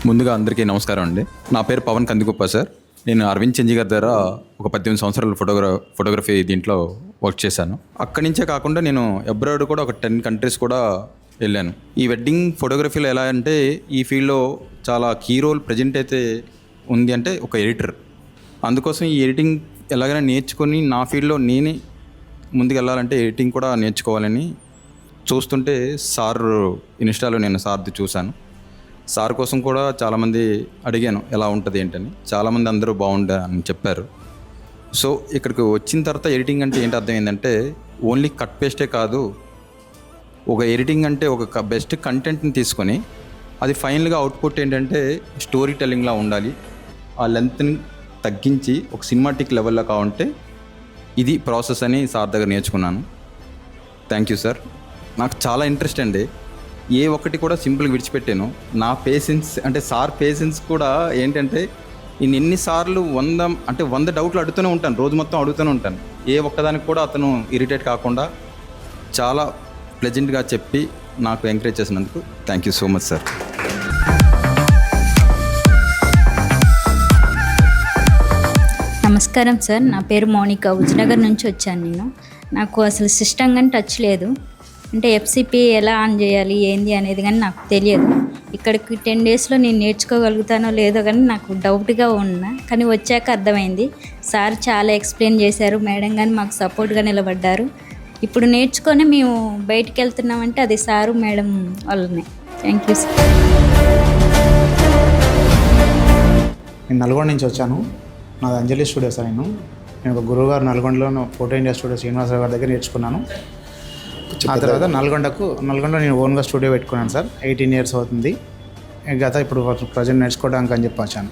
ముందుగా అందరికీ నమస్కారం అండి. నా పేరు పవన్ కందికుప్ప సార్. నేను అరవింద్ చెంజి గారి దగ్గర ఒక 18 సంవత్సరాలు ఫోటోగ్రఫీ దీంట్లో వర్క్ చేశాను. అక్కడి నుంచే కాకుండా నేను అబ్రాడ్ కూడా ఒక 10 కంట్రీస్ కూడా వెళ్ళాను. ఈ వెడ్డింగ్ ఫోటోగ్రఫీలో ఎలా అంటే ఈ ఫీల్డ్లో చాలా కీ రోల్ ప్రజెంట్ అయితే ఉంది అంటే ఒక ఎడిటర్. అందుకోసం ఈ ఎడిటింగ్ ఎలాగైనా నేర్చుకొని నా ఫీల్డ్లో నేనే ముందుకు వెళ్ళాలంటే ఎడిటింగ్ కూడా నేర్చుకోవాలని చూస్తుంటే సార్ ఇన్స్టాలో నేను సార్ది చూశాను. సార్ కోసం కూడా చాలామంది అడిగాను ఎలా ఉంటుంది ఏంటని. చాలామంది అందరూ బాగుండే అని చెప్పారు. సో ఇక్కడికి వచ్చిన తర్వాత ఎడిటింగ్ అంటే ఏంటి అర్థమైందంటే ఓన్లీ కట్ పేస్టే కాదు, ఒక ఎడిటింగ్ అంటే ఒక బెస్ట్ కంటెంట్ని తీసుకొని అది ఫైనల్గా అవుట్పుట్ ఏంటంటే స్టోరీ టెల్లింగ్లా ఉండాలి. ఆ లెంత్ని తగ్గించి ఒక సినిమాటిక్ లెవెల్లో కావంటే ఇది ప్రాసెస్ అని సార్ దగ్గర నేర్చుకున్నాను. Thank you sir. నాకు చాలా ఇంట్రెస్ట్ అండి. ఏ ఒక్కటి కూడా సింపుల్గా విడిచిపెట్టాను. నా పేషెన్స్ అంటే సార్ పేషెన్స్ కూడా ఏంటంటే నేను ఎన్నిసార్లు 100 డౌట్లు అడుగుతూనే ఉంటాను, రోజు మొత్తం అడుగుతూనే ఉంటాను. ఏ ఒక్కదానికి కూడా అతను ఇరిటేట్ కాకుండా చాలా ప్లెజెంట్గా చెప్పి నాకు ఎంకరేజ్ చేసినందుకు thank you so much sir. నమస్కారం సార్. నా పేరు మౌనిక. హుజనగర్ నుంచి వచ్చాను. నాకు అసలు సిస్టమ్ కానీ టచ్ లేదు. అంటే ఎఫ్సిపి ఎలా ఆన్ చేయాలి ఏంది అనేది కానీ నాకు తెలియదు. ఇక్కడికి 10 డేస్లో నేను నేర్చుకోగలుగుతానో లేదో కానీ నాకు డౌట్గా ఉన్నా. కానీ వచ్చాక అర్థమైంది. సార్ చాలా ఎక్స్ప్లెయిన్ చేశారు, మేడం కానీ మాకు సపోర్ట్గా నిలబడ్డారు. ఇప్పుడు నేర్చుకొని మేము బయటికి వెళ్తున్నామంటే అది సారు మేడం వల్లనే. Thank you sir. నేను నల్గొండ నుంచి వచ్చాను. నాది అంజలి స్టూడియో సార్. నేను ఒక గురువుగారు నల్గొండలో ఫోటో ఇండియా స్టూడియో శ్రీనివాసరావు గారి దగ్గర నేర్చుకున్నాను. ఆ తర్వాత నల్గొండ నేను ఓన్గా స్టూడియో పెట్టుకున్నాను సార్. 18 years అవుతుంది. ఇప్పుడు ప్రజెంట్ నేర్చుకోవడానికి అని చెప్పి వచ్చాను.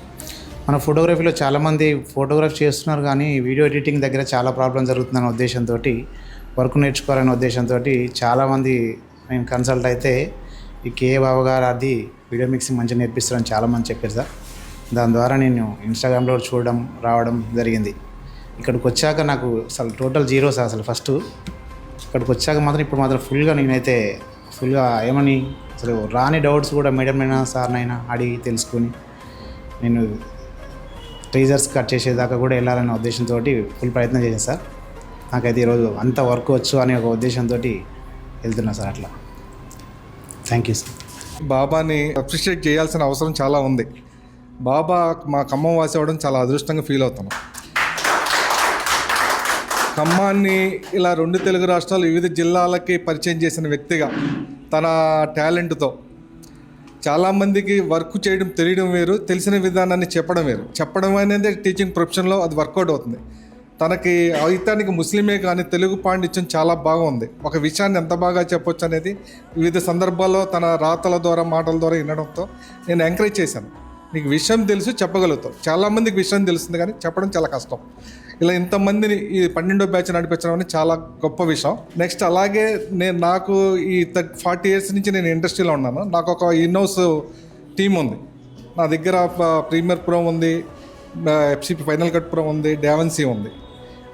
మన ఫోటోగ్రఫీలో చాలామంది ఫోటోగ్రఫీ చేస్తున్నారు కానీ వీడియో ఎడిటింగ్ దగ్గర చాలా ప్రాబ్లం జరుగుతుందనే ఉద్దేశంతో, వర్క్ నేర్చుకోవాలనే ఉద్దేశంతో చాలామంది నేను కన్సల్ట్ అయితే ఈ కే బాబు గారు అది వీడియో మిక్సింగ్ మంచిగా నేర్పిస్తారని చాలామంది చెప్పారు సార్. దాని ద్వారా నేను ఇన్స్టాగ్రామ్లో చూడడం రావడం జరిగింది. ఇక్కడికి వచ్చాక నాకు అసలు టోటల్ జీరో సార్. అసలు ఇక్కడికి వచ్చాక మాత్రం ఇప్పుడు మాత్రం ఫుల్గా ఏమని అసలు రాని డౌట్స్ కూడా మేడం సార్నైనా అడిగి తెలుసుకొని నేను టీజర్స్ కట్ చేసేదాకా కూడా వెళ్ళాలనే ఉద్దేశంతో ఫుల్ ప్రయత్నం చేశాను సార్. నాకైతే ఈరోజు అంత వర్క్ వచ్చు అనే ఒక ఉద్దేశంతో వెళ్తున్నా సార్. అట్లా థ్యాంక్ యూ సార్. బాబాని అప్రిషియేట్ చేయాల్సిన అవసరం చాలా ఉంది. బాబా మా ఖమ్మం వాసి అవ్వడం చాలా అదృష్టంగా ఫీల్ అవుతాను. ఖమ్మాన్ని ఇలా 2 తెలుగు రాష్ట్రాలు వివిధ జిల్లాలకి పరిచయం చేసిన వ్యక్తిగా తన టాలెంట్తో చాలామందికి వర్క్ చేయడం తెలియడం వేరు, తెలిసిన విధానాన్ని చెప్పడం వేరు. చెప్పడం అనేది టీచింగ్ ప్రొఫెషన్లో అది వర్కౌట్ అవుతుంది. తనకి అయితానికి ముస్లిమే కానీ తెలుగు పాండిత్యం చాలా బాగుంది. ఒక విషయాన్ని ఎంత బాగా చెప్పొచ్చు అనేది వివిధ సందర్భాల్లో తన రాతల ద్వారా మాటల ద్వారా వినడంతో నేను ఎంకరేజ్ చేశాను. నీకు విషయం తెలుసు, చెప్పగలుగుతావు. చాలామందికి విషయం తెలుస్తుంది కానీ చెప్పడం చాలా కష్టం. ఇలా ఇంతమందిని ఈ 12వ బ్యాచ్ నడిపించడం అనేది చాలా గొప్ప విషయం. నెక్స్ట్ అలాగే నాకు ఈ 40 years నుంచి నేను ఇండస్ట్రీలో ఉన్నాను. నాకు ఒక ఇన్హౌస్ టీం ఉంది. నా దగ్గర ప్రీమియర్ ప్రో ఉంది, ఎఫ్సిపి ఫైనల్ కట్ ప్రో ఉంది, డావెన్సీ ఉంది.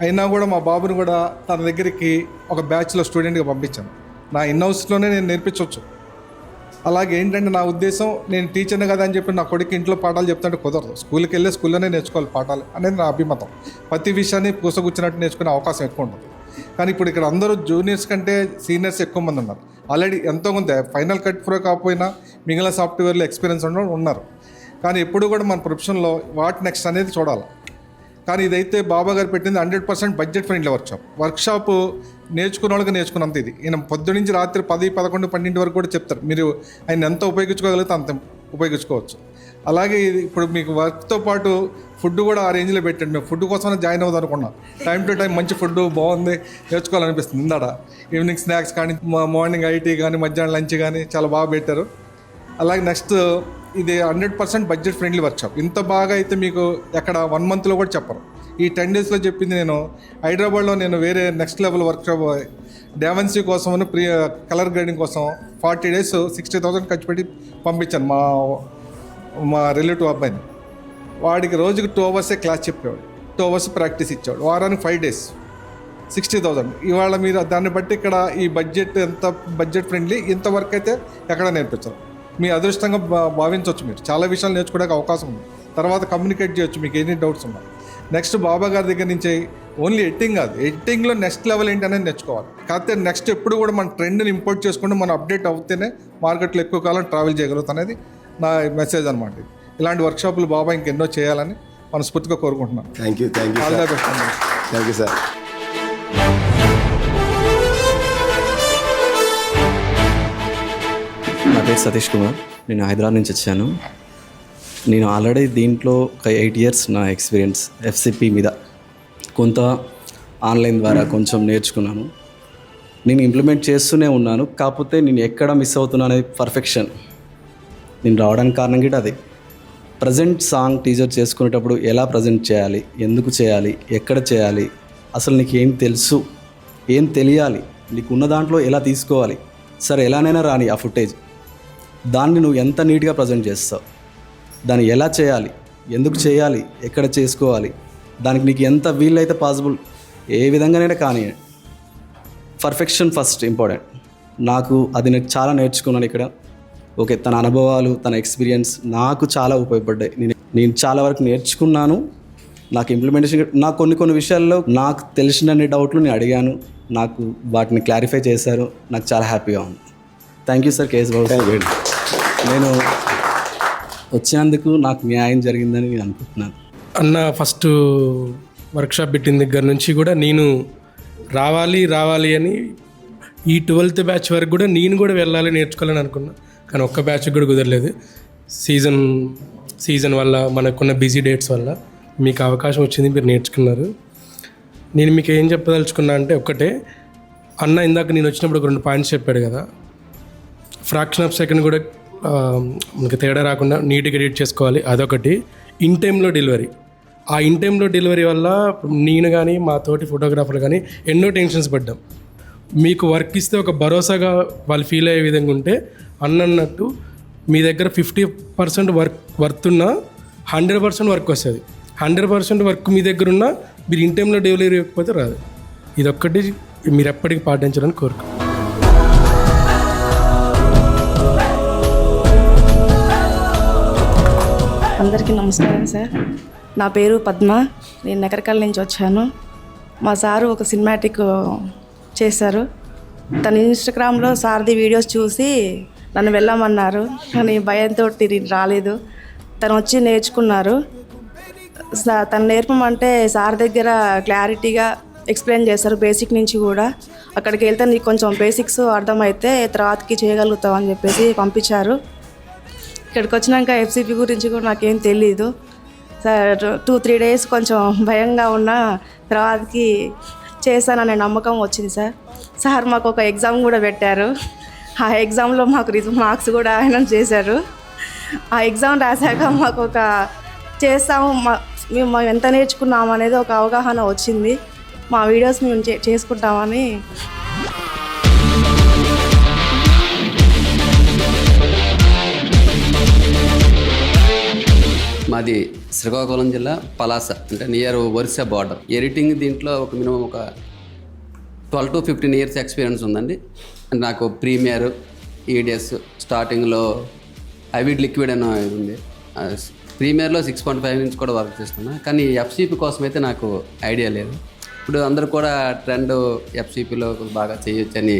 అయినా కూడా మా బాబుని కూడా తన దగ్గరికి ఒక బ్యాచ్లో స్టూడెంట్గా పంపించాను. నా ఇన్హౌస్లోనే నేను నేర్పించవచ్చు. అలాగే ఏంటంటే నా ఉద్దేశం, నేను టీచర్ని కదా అని చెప్పి నా కొడుకు ఇంట్లో పాఠాలు చెప్తుంటే కుదరదు. స్కూల్కి వెళ్ళి స్కూల్లోనే నేర్చుకోవాలి పాఠాలు అనేది నా అభిమతం. ప్రతి విషయాన్ని పూసగుచ్చినట్టు నేర్చుకునే అవకాశం ఎక్కువ ఉంటుంది. కానీ ఇప్పుడు ఇక్కడ అందరూ జూనియర్స్ కంటే సీనియర్స్ ఎక్కువ మంది ఉన్నారు. ఆల్రెడీ ఎంతోమంది ఫైనల్ కట్ ప్రో కాకపోయినా మిగిలిన సాఫ్ట్వేర్లో ఎక్స్పీరియన్స్ ఉన్నారు. కానీ ఎప్పుడు కూడా మన ప్రొఫెషన్లో వాట్ నెక్స్ట్ అనేది చూడాలి. కానీ ఇదైతే బాబా గారు పెట్టింది 100% బడ్జెట్ ఫ్రెండ్లీ వర్క్షాప్ నేర్చుకున్న వాళ్ళకి నేర్చుకున్నంత ఇది. ఈయన పొద్దు నుంచి రాత్రి 10, 11, 12 వరకు కూడా చెప్తారు. మీరు ఆయన ఎంత ఉపయోగించుకోగలిగితే అంత ఉపయోగించుకోవచ్చు. అలాగే ఇప్పుడు మీకు వర్క్తో పాటు ఫుడ్ కూడా ఆ రేంజ్లో పెట్టండి. మేము ఫుడ్ కోసమే జాయిన్ అవుదాం అనుకున్నాం. టైం టు టైం మంచి ఫుడ్ బాగుంది, నేర్చుకోవాలనిపిస్తుంది. ఇందాడ ఈవినింగ్ స్నాక్స్ కానీ, మార్నింగ్ ఐటీ కానీ, మధ్యాహ్నం లంచ్ కానీ చాలా బాగా పెట్టారు. అలాగే నెక్స్ట్ ఇది 100% బడ్జెట్ ఫ్రెండ్లీ వర్క్షాప్. ఇంత బాగా అయితే మీకు ఎక్కడ 1 monthలో కూడా చెప్పరు. ఈ 10 daysలో చెప్పింది నేను హైదరాబాద్లో నేను వేరే నెక్స్ట్ లెవెల్ వర్క్షాప్ డావెన్సీ కోసం కలర్ గ్రేడింగ్ కోసం 40 days 60,000 ఖర్చు పెట్టి పంపించాను మా రిలేటివ్ అబ్బాయిని. వాడికి రోజుకి 2 hours క్లాస్ చెప్పేవాడు, 2 hours ప్రాక్టీస్ ఇచ్చేవాడు. వారానికి 5 days 60,000. ఇవాళ మీరు దాన్ని బట్టి ఇక్కడ ఈ బడ్జెట్ ఎంత బడ్జెట్ ఫ్రెండ్లీ, ఇంత వర్క్ అయితే ఎక్కడ నేర్పించరు. మీ అదృష్టంగా భావించవచ్చు. మీరు చాలా విషయాలు నేర్చుకోవడానికి అవకాశం ఉంది. తర్వాత కమ్యూనికేట్ చేయొచ్చు మీకు ఎన్ని డౌట్స్ ఉన్నా. నెక్స్ట్ బాబా గారి దగ్గర నుంచి ఓన్లీ ఎడిటింగ్ కాదు, ఎడిటింగ్లో నెక్స్ట్ లెవెల్ ఏంటి అనేది నేర్చుకోవాలి. కాకపోతే నెక్స్ట్ ఎప్పుడు కూడా మన ట్రెండ్ని ఇంపోర్ట్ చేసుకుంటే మనం అప్డేట్ అవుతేనే మార్కెట్లో ఎక్కువ కాలం ట్రావెల్ చేయగలుగుతాం అనేది నా మెసేజ్ అనమాట. ఇలాంటి వర్క్షాపులు బాబా ఇంకెన్నో చేయాలని మనస్ఫూర్తిగా కోరుకుంటున్నాను. Thank you all the best అండి. Thank you sir. నా పేరు సతీష్ కుమార్. నేను హైదరాబాద్ నుంచి వచ్చాను. నేను ఆల్రెడీ దీంట్లో ఒక 8 years నా ఎక్స్పీరియన్స్ ఎఫ్సిపి మీద. కొంత ఆన్లైన్ ద్వారా కొంచెం నేర్చుకున్నాను. నేను ఇంప్లిమెంట్ చేస్తూనే ఉన్నాను. కాకపోతే నేను ఎక్కడ మిస్ అవుతున్నా అనేది పర్ఫెక్షన్. నేను రావడానికి కారణం కూడా అది. ప్రజెంట్ సాంగ్ టీజర్ చేసుకునేటప్పుడు ఎలా ప్రజెంట్ చేయాలి, ఎందుకు చేయాలి, ఎక్కడ చేయాలి, అసలు నీకు ఏం తెలుసు, ఏం తెలియాలి, నీకు ఉన్న దాంట్లో ఎలా తీసుకోవాలి, సరే ఎలానైనా రాని ఆ ఫుటేజ్, దాన్ని నువ్వు ఎంత నీట్గా ప్రజెంట్ చేస్తావు, దాన్ని ఎలా చేయాలి, ఎందుకు చేయాలి, ఎక్కడ చేసుకోవాలి, దానికి నీకు ఎంత వీలైతే పాసిబుల్ ఏ విధంగానైనా కానీ పర్ఫెక్షన్ ఫస్ట్ ఇంపార్టెంట్. నాకు అది నేను చాలా నేర్చుకున్నాను ఇక్కడ. ఓకే, తన అనుభవాలు, తన ఎక్స్పీరియన్స్ నాకు చాలా ఉపయోగపడ్డాయి. నేను చాలా వరకు నేర్చుకున్నాను. నాకు ఇంప్లిమెంటేషన్, నాకు కొన్ని విషయాల్లో నాకు తెలిసిన డౌట్లు నేను అడిగాను, నాకు వాటిని క్లారిఫై చేశారు. నాకు చాలా హ్యాపీగా ఉంది. థ్యాంక్ యూ సార్ కేఎస్ బాబు. నేను వచ్చినందుకు నాకు న్యాయం జరిగిందని నేను అనుకుంటున్నాను. అన్న ఫస్ట్ వర్క్షాప్ పెట్టిన దగ్గర నుంచి కూడా నేను రావాలి అని ఈ 12th బ్యాచ్ వరకు కూడా నేను కూడా వెళ్ళాలి, నేర్చుకోవాలని అనుకున్నా. కానీ ఒక్క బ్యాచ్ కూడా కుదరలేదు. సీజన్ వల్ల, మనకున్న బిజీ డేట్స్ వల్ల మీకు అవకాశం వచ్చింది, మీరు నేర్చుకున్నారు. నేను మీకు ఏం చెప్పదలుచుకున్నా అంటే ఒక్కటే, అన్న ఇందాక నేను వచ్చినప్పుడు ఒక 2 points చెప్పాడు కదా, ఫ్రాక్షన్ ఆఫ్ సెకండ్ కూడా మనకి తేడా రాకుండా నీట్గా ఎడిట్ చేసుకోవాలి, అదొకటి. ఇన్ టైంలో డెలివరీ, ఆ ఇన్ టైంలో డెలివరీ వల్ల నేను కానీ మా తోటి ఫోటోగ్రాఫర్ కానీ ఎన్నో టెన్షన్స్ పడ్డాం. మీకు వర్క్ ఇస్తే ఒక భరోసాగా వాళ్ళు ఫీల్ అయ్యే విధంగా ఉంటే, అన్నట్టు మీ దగ్గర 50% వర్త్ ఉన్నా 100% వర్క్ వస్తుంది. 100% వర్క్ మీ దగ్గర ఉన్నా మీరు ఇన్ టైంలో డెలివరీ ఇవ్వకపోతే రాదు. ఇదొక్కటి మీరు ఎప్పటికీ పాటించాలని కోరుకు. అందరికీ నమస్కారం సార్. నా పేరు పద్మ. నేను నకరకల్ నుంచి వచ్చాను. మా సారు ఒక సినిమాటిక్ చేశారు. తన ఇన్స్టాగ్రామ్లో సార్ది వీడియోస్ చూసి నన్ను వెళ్ళమన్నారు, కానీ భయంతో నేను రాలేదు. తను వచ్చి నేర్చుకున్నారు. తను నేర్పమంటే సార్ దగ్గర క్లారిటీగా ఎక్స్ప్లెయిన్ చేస్తారు, బేసిక్ నుంచి కూడా. అక్కడికి వెళ్తే నీకు కొంచెం బేసిక్స్ అర్థమైతే తర్వాతకి చేయగలుగుతావు అని చెప్పేసి పంపించారు. ఇక్కడికి వచ్చినాక ఎఫ్సిపి గురించి కూడా నాకేం తెలీదు సార్. 2-3 days కొంచెం భయంగా ఉన్నా తర్వాతకి చేశాననే నమ్మకం వచ్చింది సార్. సార్ మాకు ఒక ఎగ్జామ్ కూడా పెట్టారు. ఆ ఎగ్జామ్లో మాకు మార్క్స్ కూడా ఆయన చేశారు. ఆ ఎగ్జామ్ రాశాక మాకు ఒక చేస్తాము, మేము ఎంత నేర్చుకున్నాము అనేది ఒక అవగాహన వచ్చింది. మా వీడియోస్ మేము చేసుకుంటామని. మాది శ్రీకాకుళం జిల్లా పలాస, అంటే నియర్ ఒరిస్సా బార్డర్. ఎడిటింగ్ దీంట్లో ఒక మినిమం ఒక 12 to 15 years ఎక్స్పీరియన్స్ ఉందండి. నాకు ప్రీమియర్, ఈడిఎస్, స్టార్టింగ్లో ఐవిడ్ లిక్విడ్ అని ఉంది. ప్రీమియర్లో 6.5 నుంచి కూడా వర్క్ చేస్తున్నా. కానీ ఎఫ్సిపి కోసం అయితే నాకు ఐడియా లేదు. ఇప్పుడు అందరూ కూడా ట్రెండ్ ఎఫ్సిపిలో బాగా చేయొచ్చని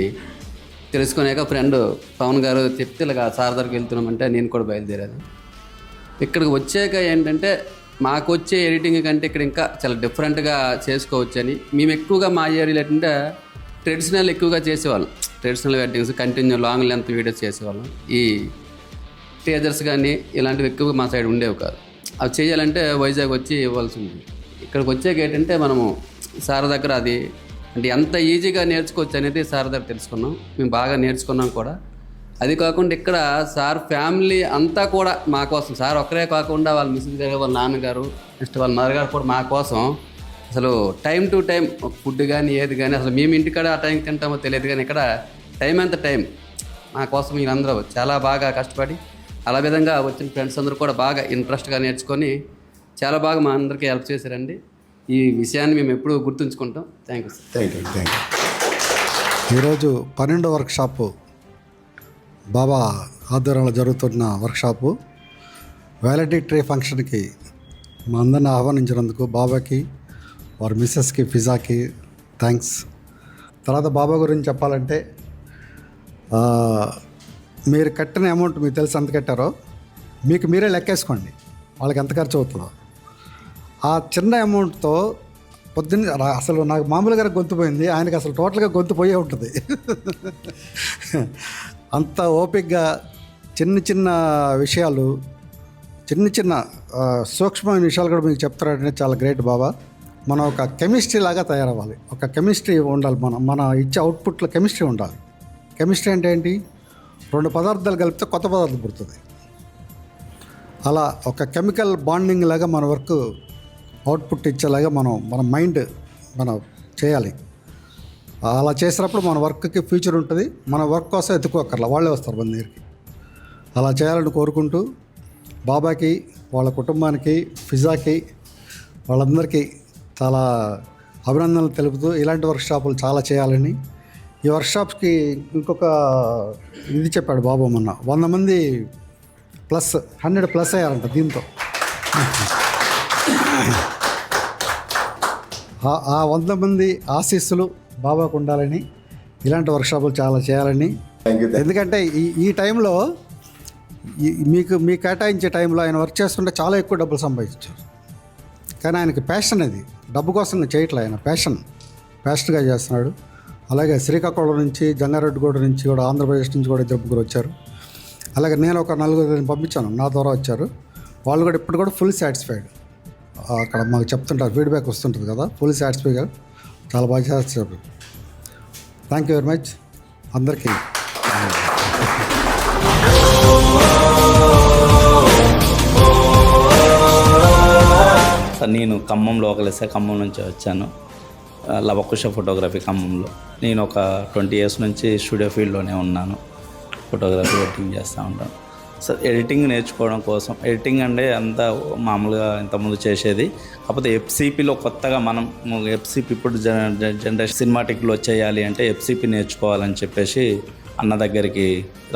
తెలుసుకునేక ఫ్రెండ్ పవన్ గారు చెప్తే ఇలా సార్ దగ్గరికి వెళ్తున్నామంటే నేను కూడా బయలుదేరాను. ఇక్కడికి వచ్చాక ఏంటంటే మాకు వచ్చే ఎడిటింగ్ కంటే ఇక్కడ ఇంకా చాలా డిఫరెంట్గా చేసుకోవచ్చని. మేము ఎక్కువగా మా ఏరియాలో ఏంటంటే ట్రెడిషనల్ ఎక్కువగా చేసేవాళ్ళం. Traditional weddings, continue long length videos చేసేవాళ్ళం. ఈ టీజర్స్ కానీ ఇలాంటివి ఎక్కువగా మా సైడ్ ఉండేవి కాదు. అవి చేయాలంటే వైజాగ్ వచ్చి ఇవ్వాల్సి ఉంది. ఇక్కడికి వచ్చాక ఏంటంటే మనము సార్ దగ్గర అది అంటే ఎంత ఈజీగా నేర్చుకోవచ్చు అనేది సార్ దగ్గర తెలుసుకున్నాం. మేము బాగా నేర్చుకున్నాం కూడా. అది కాకుండా ఇక్కడ సార్ ఫ్యామిలీ అంతా కూడా మా కోసం, సార్ ఒక్కరే కాకుండా వాళ్ళ మిస్సెస్ గారు, వాళ్ళ నాన్నగారు, నెక్స్ట్ వాళ్ళ మదర్ గారు కూడా మా కోసం అసలు టైం టు టైం ఫుడ్ కానీ ఏది కానీ, అసలు మేము ఇంటికాడ ఆ టైంకి తింటామో తెలియదు, కానీ ఇక్కడ టైం అంత టైం మా కోసం వీళ్ళందరూ చాలా బాగా కష్టపడి, అలా విధంగా వచ్చిన ఫ్రెండ్స్ అందరూ కూడా బాగా ఇంట్రెస్ట్గా నేర్చుకొని చాలా బాగా మా అందరికీ హెల్ప్ చేశారండి. ఈ విషయాన్ని మేము ఎప్పుడూ గుర్తుంచుకుంటాం. Thank you sir. Thank you. ఈరోజు 12వ వర్క్షాపు బాబా ఆధ్వర్యంలో జరుగుతున్న వర్క్షాపు వ్యాలిడిటీ ఫంక్షన్కి మా అందరిని ఆహ్వానించినందుకు బాబాకి వారి మిస్సెస్కి ఫిజాకి థ్యాంక్స్. తర్వాత బాబా గురించి చెప్పాలంటే మీరు కట్టిన అమౌంట్ మీకు తెలిసి ఎంత కట్టారో మీకు మీరే లెక్కేసుకోండి వాళ్ళకి ఎంత ఖర్చు అవుతుందో. ఆ చిన్న అమౌంట్తో పొద్దున్న అసలు నాకు మామూలుగా గొంతు పోయింది, ఆయనకి అసలు టోటల్గా గొంతు పోయే ఉంటుంది. అంత ఓపికగా చిన్న చిన్న విషయాలు, చిన్న సూక్ష్మమైన విషయాలు కూడా మీకు చెప్తారంటే చాలా గ్రేట్ బాబా. మనం ఒక కెమిస్ట్రీ లాగా తయారవ్వాలి. ఒక కెమిస్ట్రీ ఉండాలి. మన ఇచ్చే అవుట్పుట్లో కెమిస్ట్రీ ఉండాలి. కెమిస్ట్రీ అంటే ఏంటి? 2 పదార్థాలు కలిపితే కొత్త పదార్థం పుడుతుంది. అలా ఒక కెమికల్ బాండింగ్ లాగా మన వర్క్ అవుట్పుట్ ఇచ్చేలాగా మన మైండ్ మనం చేయాలి. అలా చేసినప్పుడు మన వర్క్కి ఫ్యూచర్ ఉంటుంది. మన వర్క్ కోసం ఎత్తుకోకర్లా, వాళ్ళే వస్తారు మన దగ్గరికి. అలా చేయాలని కోరుకుంటూ బాబాకి, వాళ్ళ కుటుంబానికి, ఫిజాకి, వాళ్ళందరికీ చాలా అభినందనలు తెలుపుతూ ఇలాంటి వర్క్షాపులు చాలా చేయాలని. ఈ వర్క్షాప్స్కి ఇంకొక ఇది చెప్పాడు బాబు మొన్న, 100 మంది ప్లస్ 100 ప్లస్ అయ్యారంట దీంతో. ఆ 100 మంది ఆశీస్సులు బాబాకు ఉండాలని, ఇలాంటి వర్క్షాపులు చాలా చేయాలని. ఎందుకంటే ఈ టైంలో మీ కేటాయించే టైంలో ఆయన వర్క్ చేస్తుంటే చాలా ఎక్కువ డబ్బులు సంపాదించారు. కానీ ఆయనకి ప్యాషన్, అది డబ్బు కోసం చేయట్లే, ఆయన ప్యాషన్గా చేస్తున్నాడు. అలాగే శ్రీకాకుళం నుంచి, జంగారెడ్డిగూడ నుంచి కూడా, ఆంధ్రప్రదేశ్ నుంచి కూడా 2 ముగ్గురు వచ్చారు. అలాగే నేను ఒక 4 పంపించాను, నా ద్వారా వచ్చారు. వాళ్ళు కూడా ఇప్పుడు కూడా ఫుల్ సాటిస్ఫైడ్. అక్కడ మాకు చెప్తుంటారు, ఫీడ్బ్యాక్ వస్తుంటుంది కదా, ఫుల్ సాటిస్ఫైగా చాలా బాగా చేస్తారు. థ్యాంక్ యూ వెరీ మచ్ అందరికీ. నేను ఖమ్మం లోకలేసే, ఖమ్మం నుంచి వచ్చాను. లవకుశ ఫోటోగ్రఫీ ఖమ్మంలో. నేను ఒక 20 ఇయర్స్ నుంచి స్టూడియో ఫీల్డ్లోనే ఉన్నాను. ఫోటోగ్రఫీ ఎడిటింగ్ చేస్తూ ఉంటాను. సో ఎడిటింగ్ నేర్చుకోవడం కోసం, ఎడిటింగ్ అంటే అంతా మామూలుగా ఇంతకుముందు చేసేది, కాకపోతే ఎఫ్సిపిలో కొత్తగా మనం ఎఫ్సిపి ఇప్పుడు జనరేషన్ సినిమాటిక్లో చేయాలి అంటే ఎఫ్సిపి నేర్చుకోవాలని చెప్పేసి అన్న దగ్గరికి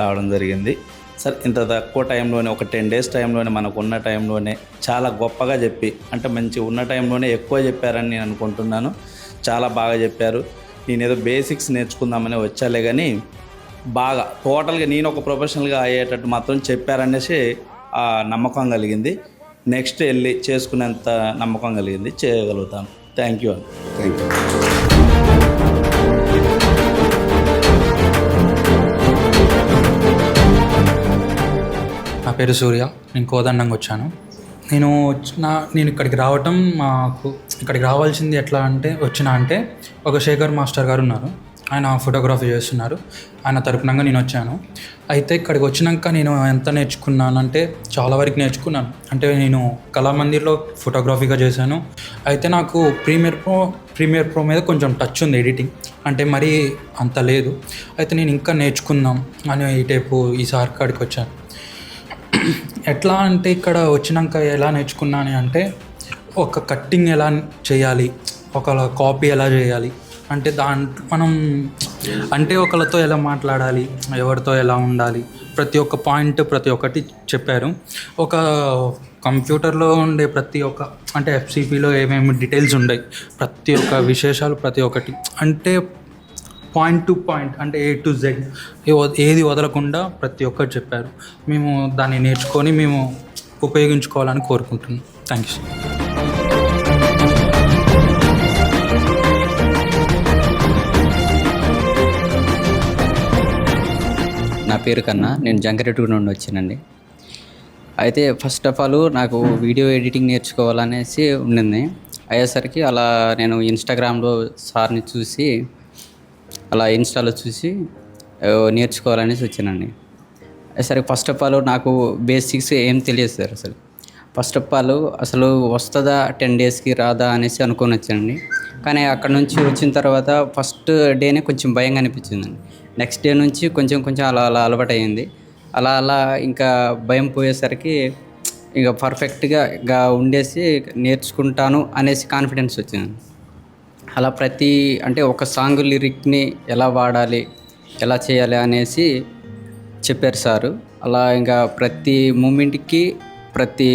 రావడం జరిగింది. సార్ ఇంత తక్కువ టైంలోనే, ఒక 10 days టైంలోనే, మనకు ఉన్న టైంలోనే చాలా గొప్పగా చెప్పి, అంటే మంచి ఉన్న టైంలోనే ఎక్కువ చెప్పారని నేను అనుకుంటున్నాను. చాలా బాగా చెప్పారు. నేను ఏదో బేసిక్స్ నేర్చుకుందామని వచ్చాలే కానీ బాగా టోటల్గా నేను ఒక ప్రొఫెషనల్గా అయ్యేటట్టు మాత్రం చెప్పారనేసి ఆ నమ్మకం కలిగింది. నెక్స్ట్ వెళ్ళి చేసుకునేంత నమ్మకం కలిగింది, చేయగలుగుతాను. థ్యాంక్ యూ అండి. Thank you. నా పేరు సూర్య. నేను కోదండంగా వచ్చాను. నేను ఇక్కడికి రావటం, ఇక్కడికి రావాల్సింది ఎట్లా అంటే ఒక శేఖర్ మాస్టర్ గారు ఉన్నారు, ఆయన ఫోటోగ్రఫీ చేస్తున్నారు. ఆయన తరపునంగా నేను వచ్చాను. అయితే ఇక్కడికి వచ్చినాక నేను ఎంత నేర్చుకున్నానంటే చాలా వరకు నేర్చుకున్నాను. అంటే నేను కళామందిర్లో ఫోటోగ్రఫీగా చేశాను. అయితే నాకు ప్రీమియర్ ప్రో మీద కొంచెం టచ్ ఉంది, ఎడిటింగ్ అంటే మరీ అంత లేదు. అయితే నేను ఇంకా నేర్చుకుందాం అని ఈసారి కాడికి వచ్చాను. ఎట్లా అంటే ఇక్కడ వచ్చినాక ఎలా నేర్చుకున్నాను అంటే, ఒక కట్టింగ్ ఎలా చేయాలి, ఒక కాపీ ఎలా చేయాలి, అంటే మనం అంటే ఒకరితో ఎలా మాట్లాడాలి, ఎవరితో ఎలా ఉండాలి, ప్రతి ఒక్క పాయింట్ ప్రతి ఒక్కటి చెప్పారు. ఒక కంప్యూటర్లో ఉండే ప్రతి ఒక్క, అంటే ఎఫ్సిపిలో ఏమేమి డీటెయిల్స్ ఉన్నాయి, ప్రతి ఒక్క విశేషాలు ప్రతి ఒక్కటి, అంటే పాయింట్ టు పాయింట్, అంటే A to Z ఏది వదలకుండా ప్రతి ఒక్కటి చెప్పారు. మేము దాన్ని నేర్చుకొని మేము ఉపయోగించుకోవాలని కోరుకుంటున్నాం. Thank you. నా పేరు కన్నా, నేను జంగారెడ్డిగూడ నుండి వచ్చానండి. అయితే ఫస్ట్ ఆఫ్ ఆల్ నాకు వీడియో ఎడిటింగ్ నేర్చుకోవాలనేసి ఉండింది. అయ్యేసరికి అలా నేను ఇన్స్టాగ్రామ్లో సార్ని చూసి, అలా ఇన్స్టాలో చూసి నేర్చుకోవాలనేసి వచ్చానండి. సరే ఫస్ట్ ఆఫ్ ఆల్ నాకు బేసిక్స్ ఏం తెలియదు సార్. ఫస్ట్ ఆఫ్ ఆల్ అసలు వస్తుందా 10 daysకి రాదా అనేసి అనుకొని వచ్చానండి. కానీ అక్కడ నుంచి వచ్చిన తర్వాత ఫస్ట్ డేనే కొంచెం భయంగా అనిపించిందండి. నెక్స్ట్ డే నుంచి కొంచెం అలా అలవాటు అయ్యింది. అలా ఇంకా భయం పోయేసరికి ఇక పర్ఫెక్ట్గా ఉండేసి నేర్చుకుంటాను అనేసి కాన్ఫిడెన్స్ వచ్చింది. అలా అంటే ఒక సాంగ్ లిరిక్ని ఎలా వాడాలి, ఎలా చేయాలి అనేసి చెప్పారు సారు. అలా ఇంకా ప్రతి మూమెంట్కి ప్రతి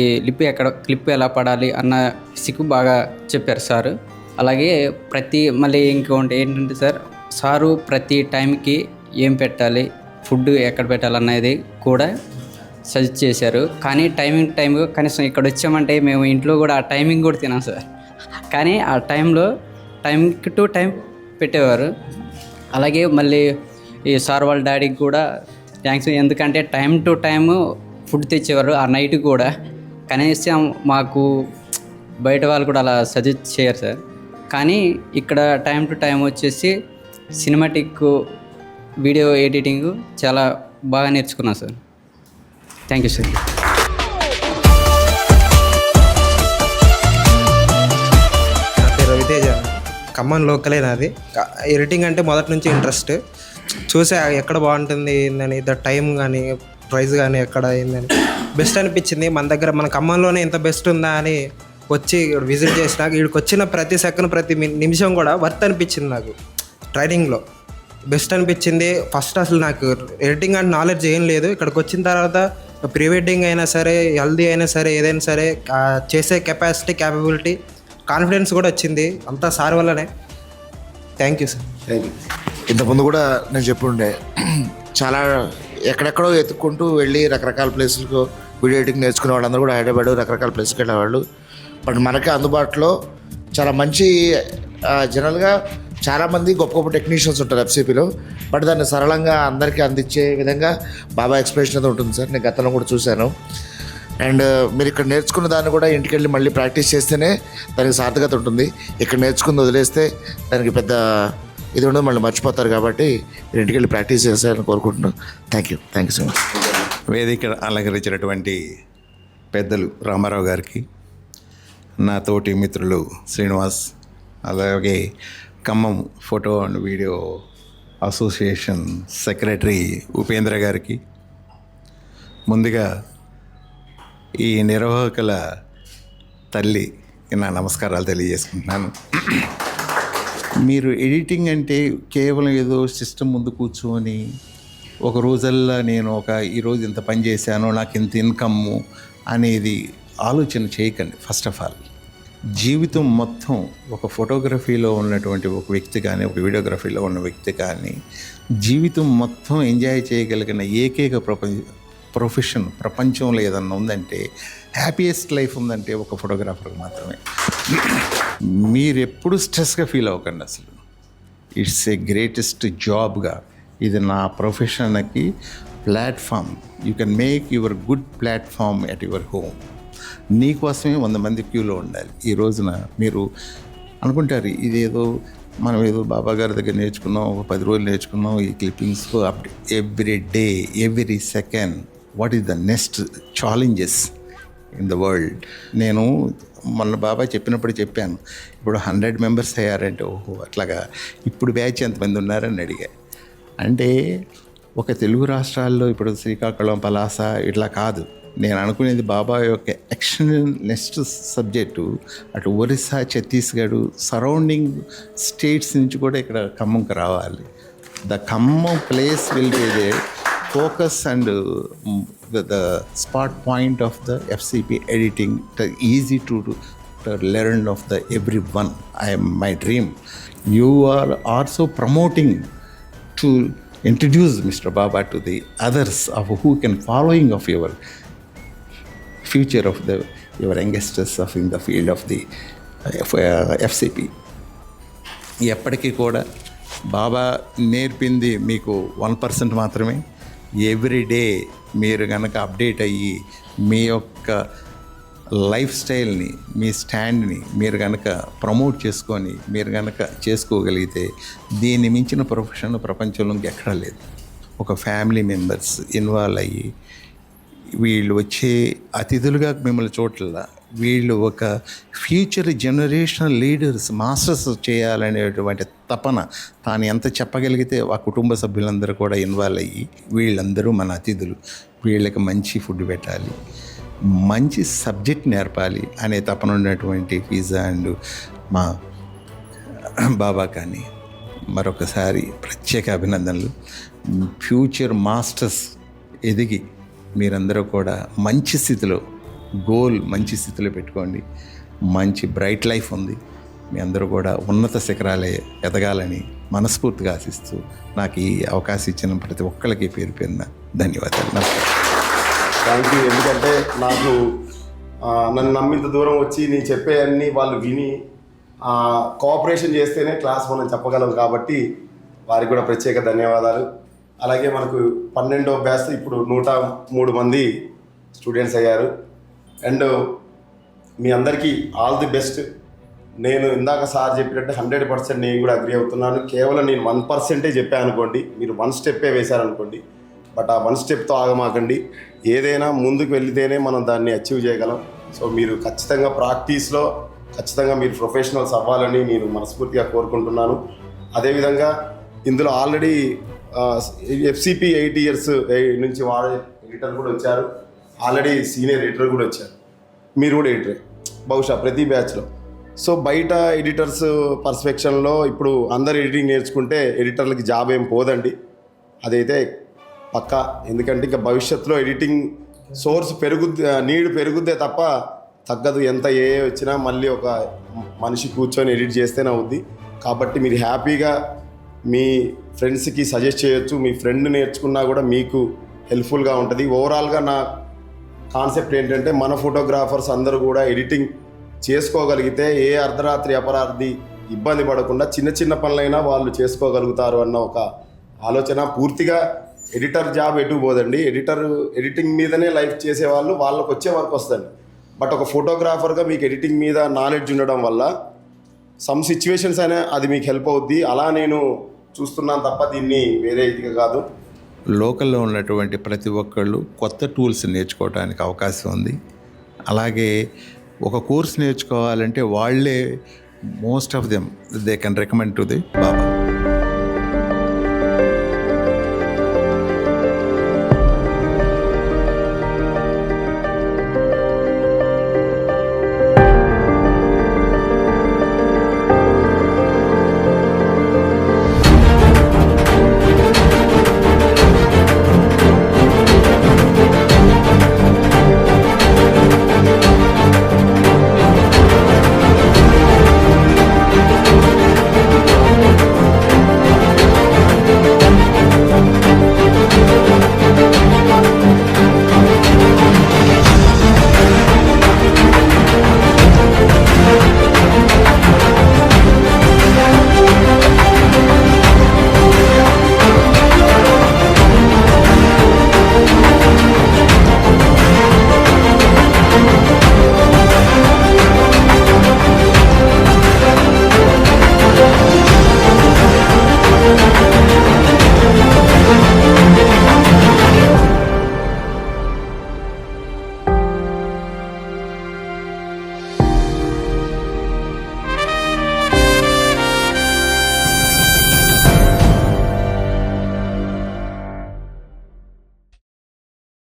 క్లిప్ ఎలా పడాలి అన్న సిక్కు బాగా చెప్పారు సారు. అలాగే మళ్ళీ ఇంకోటి ఏంటంటే సారు ప్రతి టైంకి ఏం పెట్టాలి, ఫుడ్ ఎక్కడ పెట్టాలనేది కూడా సజెస్ట్ చేశారు. కానీ టైం కనీసం ఇక్కడ వచ్చామంటే మేము ఇంట్లో కూడా ఆ టైమింగ్ కూడా తినాం సార్. కానీ ఆ టైంలో టైం టు టైం పెట్టేవారు. అలాగే మళ్ళీ ఈ సార్ వాళ్ళ డాడీకి కూడా థ్యాంక్స్. ఎందుకంటే టైం టు టైము ఫుడ్ తెచ్చేవారు ఆ నైట్ కూడా. కనీసం మాకు బయట వాళ్ళు కూడా అలా సజెస్ట్ చేయరు సార్. కానీ ఇక్కడ టైం టు టైం వచ్చేసి సినిమాటిక్ వీడియో ఎడిటింగ్ చాలా బాగా నేర్చుకున్నాను సార్. Thank you sir. నా పేరు రవితేజ, ఖమ్మం లోకలే నాది. ఎడిటింగ్ అంటే మొదటి నుంచి ఇంట్రెస్ట్. చూసా ఎక్కడ బాగుంటుంది ఏందని, టైం కానీ ప్రైస్ కానీ ఎక్కడ ఏందని బెస్ట్ అనిపించింది. మన ఖమ్మంలోనే ఇంత బెస్ట్ ఉందా అని వచ్చి విజిట్ చేసినాక ఇక్కడికి వచ్చిన ప్రతి సెకండ్ ప్రతి నిమిషం కూడా వర్త్ అనిపించింది. నాకు ట్రైనింగ్లో బెస్ట్ అనిపించింది. ఫస్ట్ అసలు నాకు ఎడిటింగ్ అంటే నాలెడ్జ్ ఏం లేదు. ఇక్కడికి వచ్చిన తర్వాత ప్రీ వెడ్డింగ్ అయినా సరే, హెల్దీ అయినా సరే, ఏదైనా సరే చేసే కెపాసిటీ, క్యాపబిలిటీ, కాన్ఫిడెన్స్ కూడా వచ్చింది. అంతా సార్ వల్లనే. Thank you sir. Thank you. ఇంతకుముందు కూడా నేను చెప్పుండే చాలా ఎక్కడెక్కడో ఎత్తుక్కుంటూ వెళ్ళి రకరకాల ప్లేసులకు వీడియో ఎడిటింగ్ నేర్చుకునే వాళ్ళందరూ కూడా హైదరాబాద్ రకరకాల ప్లేస్కి వెళ్ళేవాళ్ళు. బట్ మనకి అందుబాటులో చాలా మంచి జనరల్గా చాలామంది గొప్ప గొప్ప టెక్నీషియన్స్ ఉంటారు ఎఫ్సిపిలో. బట్ దాన్ని సరళంగా అందరికీ అందించే విధంగా బాబా ఎక్స్ప్రెషన్ అయితే ఉంటుంది సార్. నేను గతంలో కూడా చూశాను. అండ్ మీరు ఇక్కడ నేర్చుకున్న దాన్ని కూడా ఇంటికి వెళ్ళి మళ్ళీ ప్రాక్టీస్ చేస్తేనే దానికి సార్థకత ఉంటుంది. ఇక్కడ నేర్చుకుని వదిలేస్తే దానికి పెద్ద ఇది ఉండదు, మళ్ళీ మర్చిపోతారు. కాబట్టి మీరు ఇంటికి వెళ్ళి ప్రాక్టీస్ చేస్తారని కోరుకుంటున్నాను. Thank you so much. వేదిక అలంకరించినటువంటి పెద్దలు రామారావు గారికి, నా తోటి మిత్రులు శ్రీనివాస్, అలాగే Khammam photo and video association secretary Upendra గారికి, ముందుగా ఈ నిర్వాహకుల తల్లి నా నమస్కారాలు తెలియజేసుకుంటున్నాను. మీరు ఎడిటింగ్ అంటే కేవలం ఏదో సిస్టమ్ ముందు కూర్చొని ఒక రోజల్లా నేను ఈరోజు ఇంత పని చేశాను, నాకు ఇంత ఇన్కమ్ము అనేది ఆలోచన చేయకండి. ఫస్ట్ ఆఫ్ ఆల్ జీవితం మొత్తం ఒక ఫోటోగ్రఫీలో ఉన్నటువంటి ఒక వ్యక్తి కానీ, ఒక వీడియోగ్రఫీలో ఉన్న వ్యక్తి కానీ జీవితం మొత్తం ఎంజాయ్ చేయగలిగిన ఏకైక ప్రొఫెషన్ ప్రపంచంలో ఏదన్నా ఉందంటే, హ్యాపీయెస్ట్ లైఫ్ ఉందంటే ఒక ఫోటోగ్రాఫర్ మాత్రమే. మీరు ఎప్పుడు స్ట్రెస్గా ఫీల్ అవ్వకండి. అసలు ఇట్స్ ఏ గ్రేటెస్ట్ జాబ్గా ఇది నా ప్రొఫెషన్కి platform. You can make your good platform at your home. నీకోసమే 100 మంది క్యూలో ఉండాలి. ఈ రోజున మీరు అనుకుంటారు ఇదేదో మనం ఏదో బాబా గారి దగ్గర నేర్చుకున్నాం, ఒక 10 రోజులు నేర్చుకున్నాం, ఈ clippings every day, every second what is the next challenges in the world. నేను మొన్న బాబా చెప్పినప్పుడు చెప్పాను, ఇప్పుడు 100 మెంబర్స్ అయ్యారంటే ఓహో అట్లాగా ఇప్పుడు బ్యాచ్ ఎంతమంది ఉన్నారని అడిగా. అంటే ఒక తెలుగు రాష్ట్రాల్లో ఇప్పుడు శ్రీకాకుళం, పలాస ఇట్లా కాదు. నేను అనుకునేది బాబా యొక్క యాక్షన్ నెక్స్ట్ సబ్జెక్టు అటు ఒరిస్సా, ఛత్తీస్గఢ్ సరౌండింగ్ స్టేట్స్ నుంచి కూడా ఇక్కడ ఖమ్మంకి రావాలి. The Khammam place will be they focus and the spot point of the FCP editing, the easy to learn of the everyone. My dream. You are also promoting to introduce Mr. Baba to the others of who can following of your future of your youngsters of in the field of the FCP. ఎప్పటికీ కూడా బాబా నేర్పింది మీకు 1% మాత్రమే. Everyday మీరు కనుక update అయ్యి మీ యొక్క life స్టైల్ని, మీ స్టాండ్ని మీరు కనుక ప్రమోట్ చేసుకొని మీరు కనుక చేసుకోగలిగితే దీన్ని మించిన ప్రొఫెషన్ ప్రపంచంలో ఎక్కడా లేదు. ఒక ఫ్యామిలీ మెంబర్స్ ఇన్వాల్వ్ అయ్యి వీళ్ళు వచ్చే అతిథులుగా మిమ్మల్ని చూడట్లా, వీళ్ళు ఒక ఫ్యూచర్ జనరేషనల్ లీడర్స్, మాస్టర్స్ చేయాలనేటువంటి తపన తాను ఎంత చెప్పగలిగితే ఆ కుటుంబ సభ్యులందరూ కూడా ఇన్వాల్వ్ అయ్యి వీళ్ళందరూ మన అతిథులు, వీళ్ళకి మంచి ఫుడ్ పెట్టాలి, మంచి సబ్జెక్ట్ నేర్పాలి అనే తపన ఉన్నటువంటి పిజ్జా అండ్ మా బాబా కానీ మరొకసారి ప్రత్యేక అభినందనలు. ఫ్యూచర్ మాస్టర్స్ ఎదిగి మీరందరూ కూడా మంచి స్థితిలో మంచి స్థితిలో పెట్టుకోండి. మంచి బ్రైట్ లైఫ్ ఉంది. మీ అందరూ కూడా ఉన్నత శిఖరాలే ఎదగాలని మనస్ఫూర్తిగా ఆశిస్తూ నాకు ఈ అవకాశం ఇచ్చిన ప్రతి ఒక్కరికి పేరు పేరున ధన్యవాదాలు. Thank you. ఎందుకంటే నాకు నన్ను నమ్మింత దూరం వచ్చి నేను చెప్పే అన్నీ వాళ్ళు విని కోఆపరేషన్ చేస్తేనే క్లాస్ మనం చెప్పగలం కాబట్టి వారికి కూడా ప్రత్యేక ధన్యవాదాలు. అలాగే మనకు 12వ బ్యాచ్ ఇప్పుడు 103 మంది స్టూడెంట్స్ అయ్యారు. అండ్ మీ అందరికీ ఆల్ ది బెస్ట్. నేను ఇందాక సార్ చెప్పినట్టు 100% నేను కూడా అగ్రీ అవుతున్నాను. కేవలం నేను 1% చెప్పాను అనుకోండి, మీరు 1 స్టెప్పే వేశారనుకోండి, బట్ ఆ 1 స్టెప్తో ఆగమాకండి. ఏదైనా ముందుకు వెళితేనే మనం దాన్ని అచీవ్ చేయగలం. సో మీరు ఖచ్చితంగా ప్రాక్టీస్లో ఖచ్చితంగా మీరు ప్రొఫెషనల్స్ అవ్వాలని నేను మనస్ఫూర్తిగా కోరుకుంటున్నాను. అదేవిధంగా ఇందులో ఆల్రెడీ FCP 8 years నుంచి వాడే ఎడిటర్ కూడా వచ్చారు. ఆల్రెడీ సీనియర్ ఎడిటర్ కూడా వచ్చారు. మీరు కూడా ఎడిటరే బహుశా ప్రతి బ్యాచ్లో. సో బయట ఎడిటర్స్ పర్స్పెక్షన్లో ఇప్పుడు అందరు ఎడిటింగ్ నేర్చుకుంటే ఎడిటర్లకి జాబ్ ఏం పోదండి, అదైతే పక్కా. ఎందుకంటే ఇంకా భవిష్యత్తులో ఎడిటింగ్ సోర్స్ నీడ్ పెరుగుద్దే తప్ప తగ్గదు. ఎంత ఏ వచ్చినా మళ్ళీ ఒక మనిషి కూర్చొని ఎడిట్ చేస్తేనే అవుద్ది. కాబట్టి మీరు హ్యాపీగా మీ ఫ్రెండ్స్కి సజెస్ట్ చేయొచ్చు. మీ ఫ్రెండ్ నేర్చుకున్నా కూడా మీకు హెల్ప్ఫుల్గా ఉంటుంది. ఓవరాల్గా నా కాన్సెప్ట్ ఏంటంటే మన ఫోటోగ్రాఫర్స్ అందరూ కూడా ఎడిటింగ్ చేసుకోగలిగితే ఏ అర్ధరాత్రి అపరాత్రి ఇబ్బంది పడకుండా చిన్న చిన్న పనులైనా వాళ్ళు చేసుకోగలుగుతారు అన్న ఒక ఆలోచన. పూర్తిగా ఎడిటర్ జాబ్ ఎటు పోదండి. ఎడిటింగ్ మీదనే లైఫ్ చేసేవాళ్ళు వాళ్ళకు వచ్చే వరకు వస్తుంది. బట్ ఒక ఫోటోగ్రాఫర్గా మీకు ఎడిటింగ్ మీద నాలెడ్జ్ ఉండడం వల్ల సమ్ సిచ్యువేషన్స్ అయినా అది మీకు హెల్ప్ అవుద్ది. అలా నేను చూస్తున్నాను తప్ప దీన్ని వేరే ఇదిగా కాదు. లోకల్లో ఉన్నటువంటి ప్రతి ఒక్కళ్ళు కొత్త టూల్స్ నేర్చుకోవడానికి అవకాశం ఉంది. అలాగే ఒక కోర్స్ నేర్చుకోవాలంటే వాళ్ళే most of them they can recommend to the Baba.